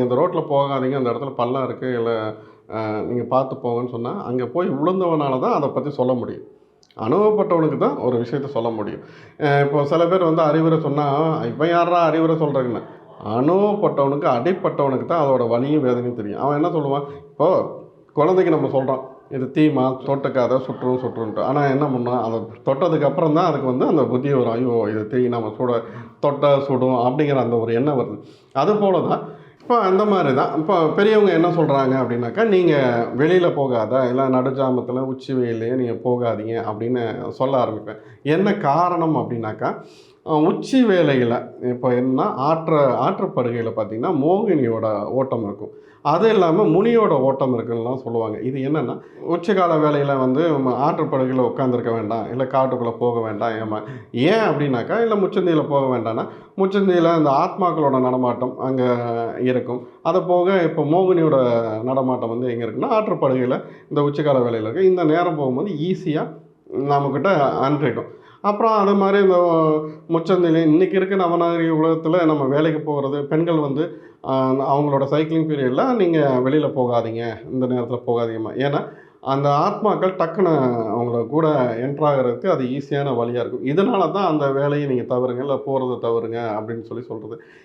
இந்த ரோட்டில் போகாதீங்க, அந்த இடத்துல பள்ளம் இருக்குது, இல்லை நீங்கள் பார்த்து போங்கன்னு சொன்னால், அங்கே போய் விழுந்தவனால தான் அதை பற்றி சொல்ல முடியும். அனுபவப்பட்டவனுக்கு தான் ஒரு விஷயத்த சொல்ல முடியும். இப்போ சில பேர் வந்து அறிவுரை சொன்னால், இவன் யார்றா அறிவுரை சொல்கிறதுன்னு. அனுபவப்பட்டவனுக்கு, அடிப்பட்டவனுக்கு தான் அதோட வலியும் வேதனையும் தெரியும். அவன் என்ன சொல்லுவான், இப்போது குழந்தைக்கு நம்ம சொல்கிறோம், இது தீமா தொட்டுக்காத சுற்றும் சுற்றுன்ட்டு. ஆனால் என்ன பண்ணோம், அதை தொட்டதுக்கு அப்புறம் தான் அதுக்கு வந்து அந்த புத்தி வரும். ஐயோ இது தீ, நம்ம தொட்டால் சுடும் அப்படிங்கிற அந்த ஒரு எண்ணம் வருது. அதுபோல தான் இப்போ அந்த மாதிரி தான். இப்போ பெரியவங்க என்ன சொல்கிறாங்க அப்படின்னாக்கா, நீங்கள் வெளியில் போகாத, இல்லை நடுஜாமத்தில் உச்சி வெயிலே நீங்கள் போகாதீங்க அப்படின்னு சொல்ல ஆரம்பிப்பேன். என்ன காரணம் அப்படின்னாக்கா, உச்சி வேளையில் இப்போ என்ன ஆற்றுப்படுகையில் பார்த்திங்கன்னா மோகினியோட ஓட்டம் இருக்கும். அது இல்லாமல் முனியோட ஓட்டம் இருக்குன்னுலாம் சொல்லுவாங்க. இது என்னென்னா, உச்சிக்கால வேளையில் வந்து ஆற்றுப்படுகையில் உட்காந்துருக்க வேண்டாம், இல்லை காட்டுக்குள்ளே போக வேண்டாம். ஏன் அப்படின்னாக்கா, இல்லை முச்சந்தியில் போக வேண்டாம்னா, முச்சந்தியில் இந்த ஆத்மாக்களோட நடமாட்டம் அங்கே இருக்கும். அதை போக இப்போ மோகினியோட நடமாட்டம் வந்து எங்கே இருக்குன்னா, ஆற்றுப்படுகையில் இந்த உச்சிக்கால வேளையில் இருக்குது. இந்த நேரம் போகும்போது ஈஸியாக நம்மக்கிட்ட அன்றிடும். அப்புறம் அது மாதிரி இந்த முச்சந்திலே இன்றைக்கி இருக்க நவநாகரிக உலகத்தில் நம்ம வேலைக்கு போகிறது, பெண்கள் வந்து அவங்களோட சைக்கிளிங் பீரியடில் நீங்கள் வெளியில் போகாதீங்க, இந்த நேரத்தில் போகாதீங்கம்மா. ஏன்னா அந்த ஆத்மாக்கள் டக்குன்னு அவங்கள கூட என்ட்ராகிறதுக்கு அது ஈஸியான வழியாக இருக்கும். இதனால தான் அந்த வேலையை நீங்கள் தவறுங்க, இல்லை போகிறத தவறுங்க அப்படின்னு சொல்கிறது.